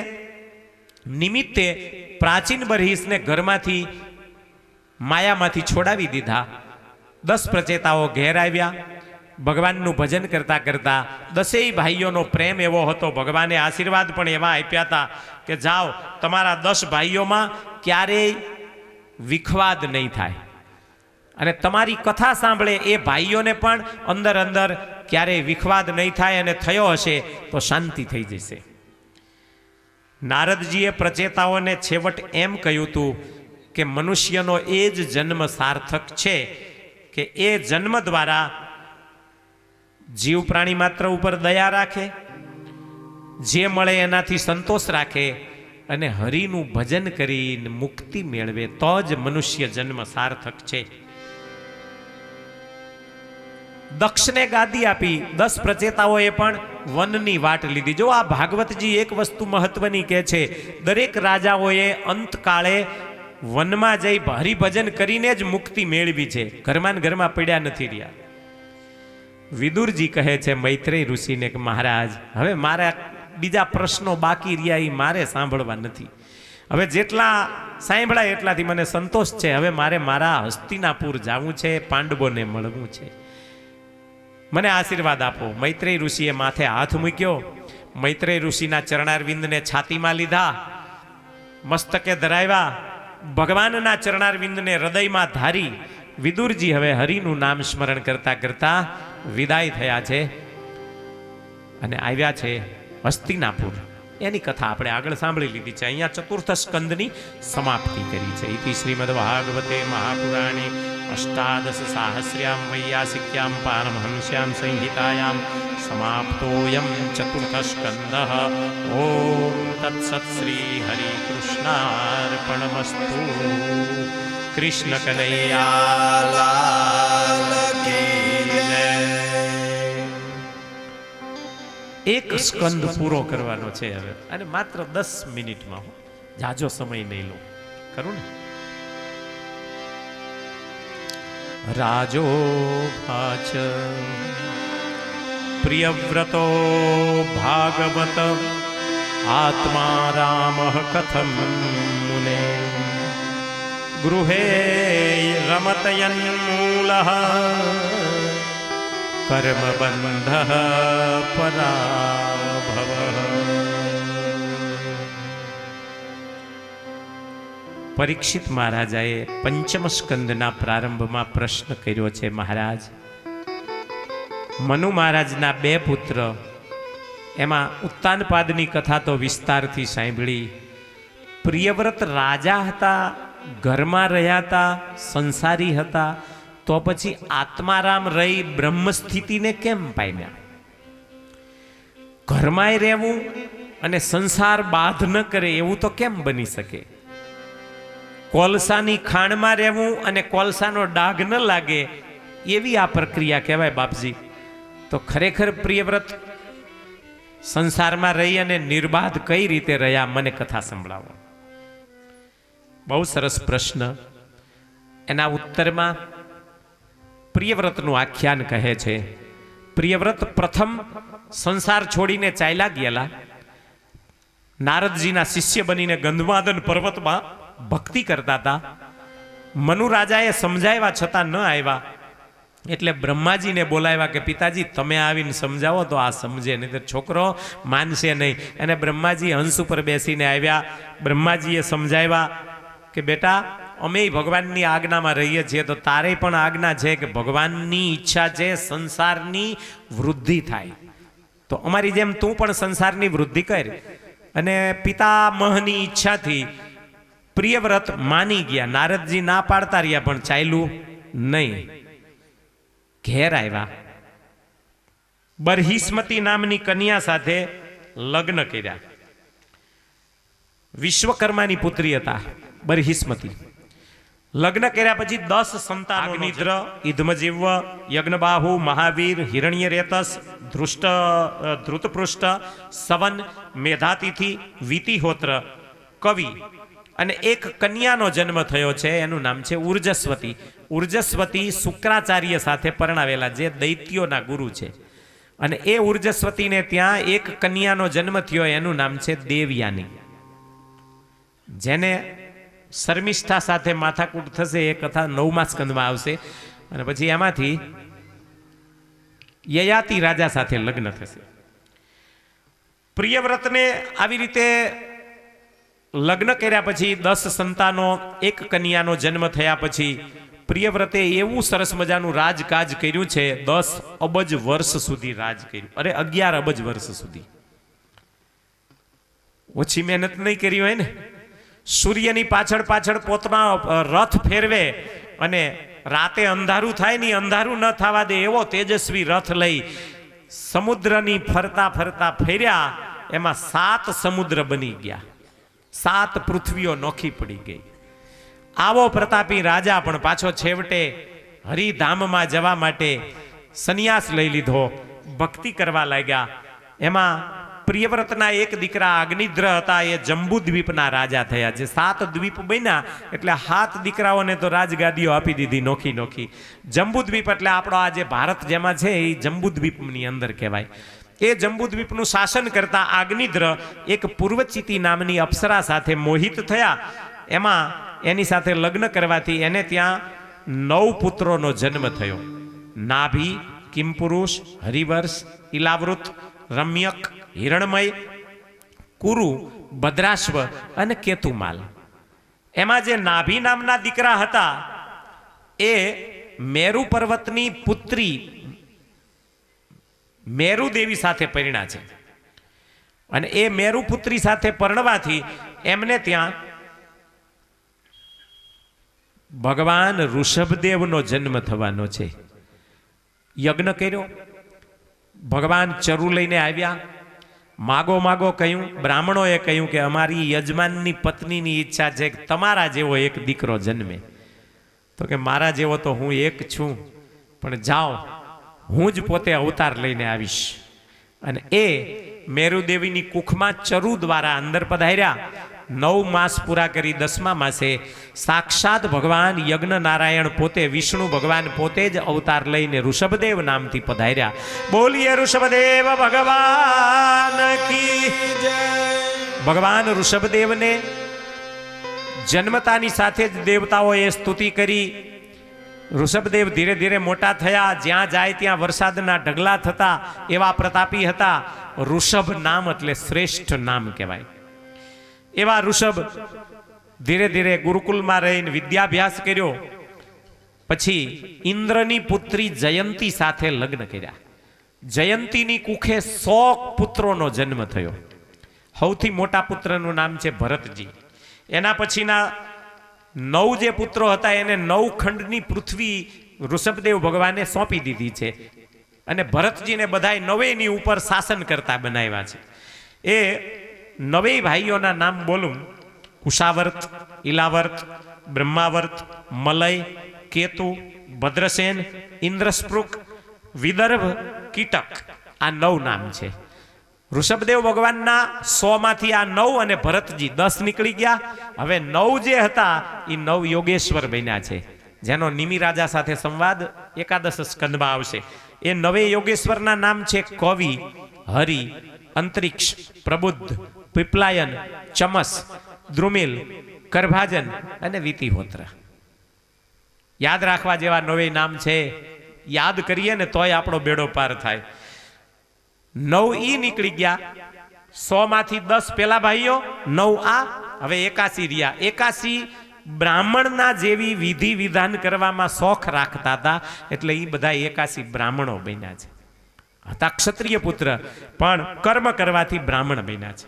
નિમિત્તે પ્રાચીન બરહિસને ઘરમાંથી માયામાંથી છોડાવી દીધા. 10 પ્રચેતાઓ ઘેર આવ્યા. ભગવાનનું ભજન કરતા કરતા 10 ભાઈઓનો પ્રેમ એવો હતો, ભગવાને આશીર્વાદ પણ એવા આપ્યા હતા કે જાઓ, તમારા 10 ભાઈઓમાં ક્યારેય વિખવાદ નહીં થાય, અને તમારી કથા સાંભળે એ ભાઈઓને પણ અંદર અંદર ક્યારેય વિખવાદ નહીં થાય, અને થયો હશે તો શાંતિ થઈ જશે. નારદજીએ પ્રચેતાઓને છેવટ એમ કહ્યું હતું કે મનુષ્યનો એ જ જન્મ સાર્થક છે કે એ જન્મ દ્વારા જીવ પ્રાણી માત્ર ઉપર દયા રાખે, જે મળે એનાથી સંતોષ રાખે અને હરિનું ભજન કરીને મુક્તિ મેળવે, તો જ મનુષ્ય જન્મ સાર્થક છે. દક્ષને ગાદી આપી. 10 પ્રચેતાઓએ પણ વનની વાટ લીધી. જો આ ભાગવતજી એક વસ્તુ મહત્વની કહે છે, દરેક રાજાઓએ અંતકાળે વનમાં જઈ હરિભજન કરીને જ મુક્તિ મેળવી છે, ઘરમાં ઘરમાં પડ્યા નથી રહ્યા. વિદુરજી કહે છે મૈત્રેય ઋષિને કે મહારાજ, હવે મારા બીજા પ્રશ્નો બાકી રહ્યા એ મારે સાંભળવા નથી. હવે જેટલા સાંભળાય એટલાથી મને સંતોષ છે. હવે મારે મારા હસ્તિનાપુર જવું છે, પાંડવોને મળવું છે, મને આશીર્વાદ આપો. મૈત્રેય ઋષિએ માથે હાથ મૂક્યો. મૈત્રેય ઋષિના ચરણારવિંદને છાતીમાં લીધા, મસ્તકે ધરાવ્યા, ભગવાનના ચરણારવિંદને હૃદયમાં ધારી વિદુરજી હવે હરિનું નામ સ્મરણ કરતા કરતા વિદાય થયા છે અને આવ્યા છે હસ્તિનાપુર. એની કથા આપણે આગળ સાંભળી લીધી છે. અહીંયા ચતુર્થ સ્કંદની સમાપ્તિ કરી છે. ઇતિ શ્રીમદ ભાગવતે મહાપુરાણે અષ્ટાદશ સાહસ્ર્યામ વૈયાસિક્યામ પારમહંસ્યામ સંહિતાયામ સમાપ્તોયમ ચતુર્થ સ્કંદઃ. ઓમ તત્સત શ્રી હરિ કૃષ્ણાર્પણમસ્તુ. કૃષ્ણ કનૈયા લાલ કી જય. એક સ્કંદ પૂરો કરવાનો છે હવે, અને માત્ર 10 મિનિટમાં, જાજો સમય નહીં લો, ખરું ને. રાજો ભાચ પ્રિયવ્રતો ભાગવત આત્મા રામ કથમ મુને ગૃહે રમતયન મૂલ કર્મબંધ પરાભવ. પરીક્ષિત મહારાજાએ પંચમ સ્કંદના પ્રારંભમાં પ્રશ્ન કર્યો છે, મહારાજ, મનુ મહારાજના 2 પુત્ર, એમાં ઉત્તાનપાદની કથા તો વિસ્તારથી સાંભળી. પ્રિયવ્રત રાજા હતા, ઘરમાં રહ્યા હતા, સંસારી હતા, તો પછી આત્મારામ રહી બ્રહ્મ સ્થિતિને કેમ પામ્યા? ઘરમાંય રહેવું અને સંસાર બાધ ન કરે એવું તો કેમ બની શકે? કોલસાની ખાણમાં રહેવું અને કોલસાનો ડાઘ ન લાગે એવી આ પ્રક્રિયા કહેવાય બાપજી. તો ખરેખર પ્રિયવ્રત સંસારમાં રહી અને નિર્બાધ કઈ રીતે રહ્યા, મને કથા સંભળાવો. બહુ સરસ પ્રશ્ન. એના ઉત્તરમાં પ્રિયવ્રતનું આખ્યાન કહે છે. પ્રિયવ્રત પ્રથમ સંસાર છોડીને ચાલ્યા ગયેલા, નારદજીના શિષ્ય બનીને ગંધમાદન પર્વતમાં ભક્તિ કરતા હતા. મનુ રાજાએ સમજાવ્યા છતાં ન આવ્યા, એટલે બ્રહ્માજીને બોલાવ્યા કે પિતાજી તમે આવીને સમજાવો તો આ સમજે, નહીં તો છોકરો માનશે નહીં. અને બ્રહ્માજી હંસ ઉપર બેસીને આવ્યા. બ્રહ્માજીએ સમજાવ્યા કે બેટા, અમે ભગવાનની આજ્ઞામાં રહીએ છીએ, તો તારે પણ આજ્ઞા છે કે ભગવાનની ઈચ્છા છે સંસારની વૃદ્ધિ થાય, તો અમારી જેમ તું પણ સંસારની વૃદ્ધિ કર. અને પિતામહની ઈચ્છાથી પ્રિયવ્રત માની ગયા. નારદજી ના પાડતા રહ્યા પણ ચાલ્યું નહીં. ઘેર આવ્યા. બરહિસ્મતી નામની કન્યા સાથે લગ્ન કર્યા. વિશ્વકર્માની પુત્રી હતા બરહિસ્મતી. લગ્ન કર્યા પછી 10 સંતાનો, અગ્નિદ્ર, ઇધમજીવ, યજ્ઞબાહુ, મહાવીર, હિરણ્યરેતસ, ધૃતપૃષ્ઠ, સવન, મેધાતિથિ, વિતિહોત્ર, કવિ અને એક કન્યાનો જન્મ થયો છે. એનું નામ છે ઉર્જસ્વતી. ઉર્જસ્વતી શુક્રાચાર્ય સાથે પરણાવેલા, જે દૈત્યોના ગુરુ છે. અને એ ઉર્જસ્વતીને ત્યાં એક કન્યાનો જન્મ થયો, એનું નામ છે દેવયાની, જેને શર્મિષ્ઠા સાથે માથાકૂટ થશે એ કથા 9મા સ્કંદમાં આવશે અને પછી એમાંથી યયાતિ રાજા સાથે લગ્ન થશે. પ્રિયવ્રતને આવી રીતે લગ્ન કર્યા પછી 10 સંતાનો, 1 કન્યાનો જન્મ થયા પછી પ્રિયવ્રતે એવું સરસ મજાનું રાજકાજ કર્યું છે. 10 અબજ વર્ષ સુધી રાજ કર્યું. અરે 11 અબજ વર્ષ સુધી. ઓછી મહેનત નહીં કરી હોય ને. સૂર્યની પાછળ પાછળ પોતાનો રથ ફેરવે અને રાતે અંધારું થાય ને, અંધારું ન થવા દે એવો તેજસ્વી રથ લઈ સમુદ્રની ફરતા ફરતા ફેર્યા. એમાં 7 સમુદ્ર બની ગયા, 7 પૃથ્વીઓ નોખી પડી ગઈ. આવો પ્રતાપી રાજા પણ પાછો છેવટે હરિધામમાં જવા માટે સંન્યાસ લઈ લીધો, ભક્તિ કરવા લાગ્યા. એમાં પ્રિયવ્રતના 1 દીકરા અગ્નિદ્ર હતા, એ જંબુદ્વીપના રાજા થયા. જે 7 દ્વીપ બન્યા એટલે 7 દીકરાઓને તો રાજગાદીઓ આપી દીધી નોખી નોખી. જંબુદ્વીપ એટલે આપણો આ જે ભારત જેમાં છે એ જંબુદ્વીપની અંદર કહેવાય. એ જંબુદ્વીપનું શાસન કરતા અગ્નિદ્ર એક પૂર્વચિતી નામની અપ્સરા સાથે મોહિત થયા. એમાં એની સાથે લગ્ન કરવાથી એને ત્યાં 9 પુત્રોનો જન્મ થયો. નાભી, કિમપુરુષ, હરિવર્ષ, ઇલાવૃત, રમ્યક, હિરણમય, કુરુ, ભદ્રાશ્વ અને કેતુમાલ. એમાં જે નાભી નામના દીકરા હતા એ મેરુ પર્વતની પુત્રી મેરુ દેવી સાથે પરણ્યા છે. અને એ મેરુ પુત્રી સાથે પરણવાથી એમને ત્યાં ભગવાન ઋષભદેવનો જન્મ થવાનો છે. યજ્ઞ કર્યો, ભગવાન ચરુ લઈને આવ્યા. માગો માગો કહ્યું. બ્રાહ્મણોએ કહ્યું કે અમારી યજમાનની પત્નીની ઈચ્છા છે કે તમારા જેવો એક દીકરો જન્મે. તો કે મારા જેવો તો હું એક છું, પણ જાઓ, હું જ પોતે અવતાર લઈને આવીશ. અને એ મેરુદેવીની કુખમાં ચરુ દ્વારા અંદર પધાર્યા. 9 માસ પૂરા કરી 10મા માસે સાક્ષાત ભગવાન યજ્ઞ નારાયણ પોતે, વિષ્ણુ ભગવાન પોતે જ અવતાર લઈને ઋષભદેવ નામથી પધાર્યા. બોલીએ ઋષભદેવ ભગવાન કી જય. ભગવાન ઋષભદેવને જન્મતાની સાથે જ દેવતાઓએ સ્તુતિ કરી. ઋષભદેવ ધીરે ધીરે મોટા થયા. જ્યાં જાય ત્યાં વરસાદના ઢગલા થતા એવા પ્રતાપી હતા. ઋષભ નામ એટલે શ્રેષ્ઠ નામ કહેવાય. એવા ઋષભ ધીરે ધીરે ગુરુકુલમાં રહીને વિદ્યાભ્યાસ કર્યો. પછી ઇન્દ્રની પુત્રી જયંતી સાથે લગ્ન કર્યા. જયંતીની કુખે 100 પુત્રોનો જન્મ થયો. સૌથી મોટા પુત્રનું નામ છે ભરતજી. એના પછીના 9 જે પુત્રો હતા એને 9 ખંડની પૃથ્વી ઋષભદેવ ભગવાને સોંપી દીધી છે. અને ભરતજીને બધાય 9ની ઉપર શાસન કરતા બનાવ્યા છે. એ 9 ભાઈઓના નામ બોલું: કુશાવર્ત, ઇલાવર્ત, બ્રહ્માવર્ત, મલય, કેતુ, ભદ્રસેન, ઇન્દ્રસ્પૃક, વિદર્ભ, કીટક. આ 9 નામ છે. ઋષભદેવ ભગવાનના 100 માંથી આ 9 અને ભરતજી 10 નીકળી ગયા. હવે 9 જે હતા એ 9 યોગેશ્વર બન્યા છે, જેનો નિમિ રાજા સાથે સંવાદ 11 સ્કંદમાં આવશે. એ 9 યોગેશ્વરના નામ છે કવિ, હરિ, અંતરિક્ષ, પ્રબુદ્ધ, પીપલાયન, ચમસ, દ્રુમિલ, કરભાજન અને વિતિહોત્ર. યાદ રાખવા જેવા 9 નામ છે. યાદ કરીએ ને તોય આપણો બેડો પાર થાય. 9 ઈ નીકળી ગયા. 100 માંથી 10 પેલા ભાઈઓ, 9 આ, હવે 81 રહ્યા. 81 બ્રાહ્મણના જેવી વિધિ વિધાન કરવામાં શોખ રાખતા હતા, એટલે એ બધા 81 બ્રાહ્મણો બન્યા છે. હતા ક્ષત્રિય પુત્ર પણ કર્મ કરવાથી બ્રાહ્મણ બન્યા છે.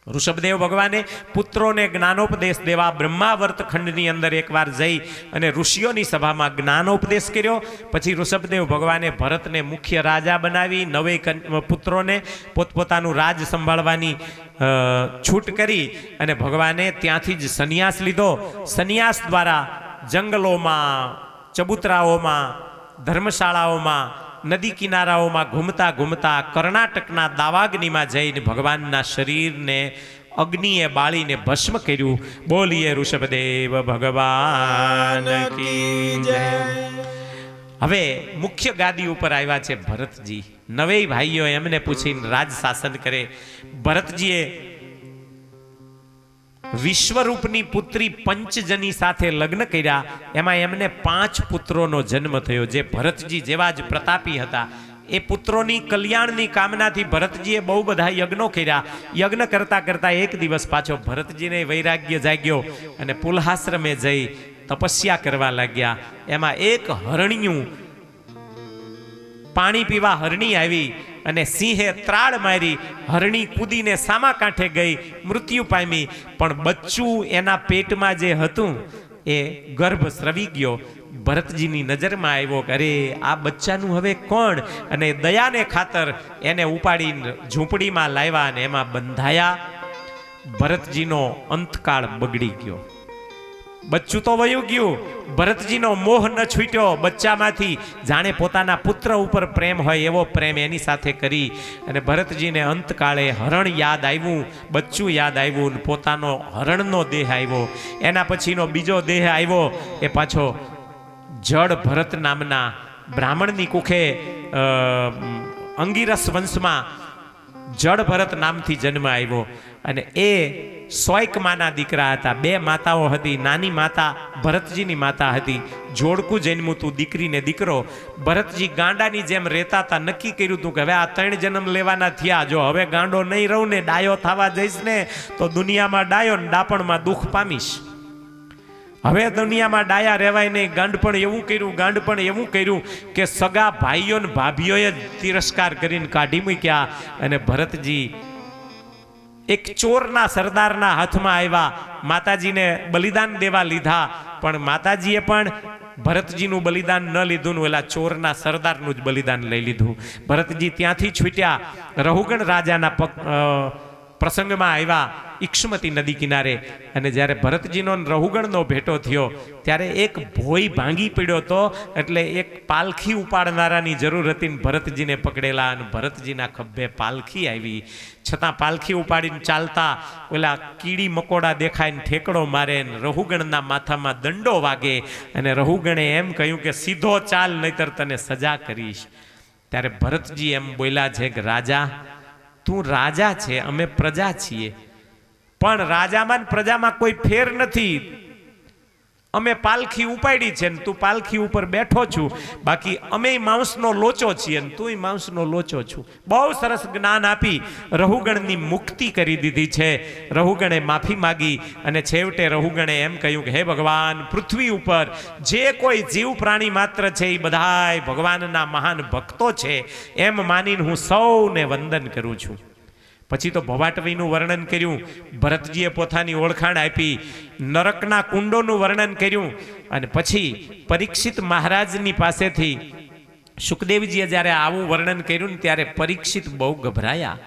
ઋષભદેવ ભગવાને પુત્રોને જ્ઞાનોપદેશ દેવા બ્રહ્માવર્ત ખંડની અંદર એકવાર જઈ અને ઋષિઓની સભામાં જ્ઞાનોપદેશ કર્યો. પછી ઋષભદેવ ભગવાને ભરતને મુખ્ય રાજા બનાવી 9 પુત્રોને પોતપોતાનું રાજ સંભાળવાની છૂટ કરી અને ભગવાને ત્યાંથી જ સંન્યાસ લીધો. સંન્યાસ દ્વારા જંગલોમાં, ચબૂતરાઓમાં, ધર્મશાળાઓમાં, નદી કિનારાઓમાં ઘૂમતા ઘૂમતા કર્ણાટકના દાવાગ્નિમાં જઈને ભગવાનના શરીરને અગ્નિએ બાળીને ભસ્મ કર્યું. બોલીએ ઋષભદેવ ભગવાન કી જય. હવે મુખ્ય ગાદી ઉપર આવ્યા છે ભરતજી. 9 ભાઈઓ એમને પૂછીને રાજ શાસન કરે. ભરતજીએ વિશ્વરૂપની પુત્રી પંચજની સાથે લગ્ન કર્યા, એમાં એમને 5 પુત્રોનો જન્મ થયો, જે ભરતજી જેવા જ પ્રતાપી હતા. એ પુત્રોની કલ્યાણની કામનાથી ભરતજીએ બહુ બધા યજ્ઞો કર્યા. યજ્ઞ કરતા કરતા એક દિવસ પાછો ભરતજીને વૈરાગ્ય જાગ્યો અને પુલહાશ્રમે જઈ તપસ્યા કરવા લાગ્યા. એમાં એક હરણિયું, પાણી પીવા હરણી આવી અને સિંહે ત્રાળ મારી. હરણી કૂદીને સામા કાંઠે ગઈ, મૃત્યુ પામી. પણ બચ્ચું એના પેટમાં જે હતું એ ગર્ભ સ્રવી ગયો. ભરતજીની નજરમાં આવ્યો કે અરે આ બચ્ચાનું હવે કોણ? અને દયાને ખાતર એને ઉપાડીને ઝૂંપડીમાં લાવ્યા અને એમાં બંધાયા. ભરતજીનો અંતકાળ બગડી ગયો. બચ્ચું તો વયું ગયું, ભરતજીનો મોહ ન છૂટ્યો બચ્ચામાંથી. જાણે પોતાના પુત્ર ઉપર પ્રેમ હોય એવો પ્રેમ એની સાથે કરી. અને ભરતજીને અંતકાળે હરણ યાદ આવ્યું, બચ્ચું યાદ આવ્યું, પોતાનો હરણનો દેહ આવ્યો. એના પછીનો બીજો દેહ આવ્યો એ પાછો જડ ભરત નામના બ્રાહ્મણની કુખે અંગિરસ વંશમાં જડ ભરત નામથી જન્મ આવ્યો. અને એ સોયકમાના દીકરા હતા. 2 માતાઓ હતી. નાની માતા ભરતજીની માતા હતી. જોડકું જન્મ્યું તું, દીકરી ને દીકરો. ભરતજી ગાંડાની જેમ રહેતા હતા. નક્કી કર્યું હતું કે હવે આ 3 જન્મ લેવાના થયા, જો હવે ગાંડો નહીં રહું ને ડાયો થવા જઈશ ને તો દુનિયામાં ડાયો ને ડાપણમાં દુઃખ પામીશ. હવે દુનિયામાં ડાયા રહેવાય નહીં. ગાંડપણ એવું કર્યું કે સગા ભાઈઓ ને ભાભીઓએ તિરસ્કાર કરીને કાઢી મૂક્યા. અને ભરતજી એક ચોરના સરદારના હાથમાં આવ્યા. માતાજીને બલિદાન દેવા લીધા, પણ માતાજીએ પણ ભરતજીનું બલિદાન ન લીધું ને ઓલા ચોરના સરદારનું જ બલિદાન લઈ લીધું. ભરતજી ત્યાંથી છૂટ્યા. રહુગણ રાજાના પ્રસંગમાં આવ્યા ઇક્ષમતી નદી કિનારે. અને જ્યારે ભરતજીનો રહુગણનો ભેટો થયો ત્યારે એક ભોય ભાંગી પડ્યો હતો. એટલે એક પાલખી ઉપાડનારાની જરૂર હતી ને ભરતજીને પકડેલા. અને ભરતજીના ખભે પાલખી આવી. છતાં પાલખી ઉપાડીને ચાલતા ઓલા કીડી મકોડા દેખાય ને ઠેકડો મારે ને રહુગણના માથામાં દંડો વાગે. અને રહુગણે એમ કહ્યું કે સીધો ચાલ નહીતર તને સજા કરીશ. ત્યારે ભરતજી એમ બોલ્યા છે કે રાજા, તું રાજા છે, અમે પ્રજા છીએ, પણ રાજામાં ને પ્રજામાં કોઈ ફેર નથી. અમે પાલખી ઉપાડી છે ને તું પાલખી ઉપર બેઠો છું, બાકી અમે માંસનો લોચો છીએ ને તું માંસનો લોચો છું. બહુ સરસ જ્ઞાન આપી રહુગણની મુક્તિ કરી દીધી છે. રહુગણે માફી માગી અને છેવટે રહુગણે એમ કહ્યું કે હે ભગવાન, પૃથ્વી ઉપર જે કોઈ જીવ પ્રાણી માત્ર છે એ બધાય ભગવાનના મહાન ભક્તો છે એમ માનીને હું સૌને વંદન કરું છું. પછી તો ભવાટવીનું વર્ણન કર્યું. ભરતજીએ પોતાની ઓળખાણ આપી. નરકના કુંડોનું વર્ણન કર્યું. અને પછી પરીક્ષિત મહારાજની પાસેથી સુખદેવજીએ જ્યારે આવું વર્ણન કર્યું ને ત્યારે પરીક્ષિત બહુ ગભરાયા.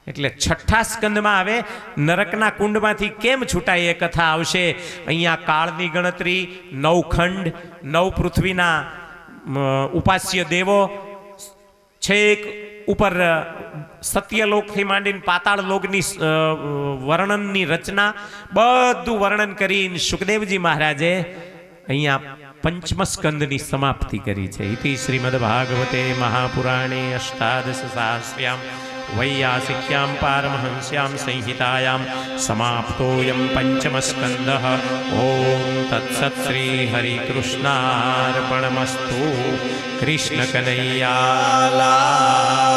એટલે 6ઠા સ્કંદમાં આવે નરકના કુંડમાંથી કેમ છૂટાય એ કથા આવશે. અહીંયા કાળની ગણતરી, 9 ખંડ, 9 પૃથ્વીના ઉપાસ્ય દેવો, છેક ઉપર સત્યલોકથી માંડીને પાતાળ લોકની વર્ણનની રચના, બધું વર્ણન કરીને સુખદેવજી મહારાજે અહીંયા 5મ સ્કંદની સમાપ્તિ કરી છે. ઇતિ શ્રીમદ ભાગવતે મહાપુરાણે અષ્ટાદશ સહસ્ર્યામ વૈયાસિક્યામ પારમહંસ્યામ સંહિતાયામ સમાપ્તોયમ 5મ સ્કંદઃ. ઓમ તત્સત શ્રી હરિકૃષ્ણાર્પણમસ્તુ. કૃષ્ણ કનૈયા લાલ.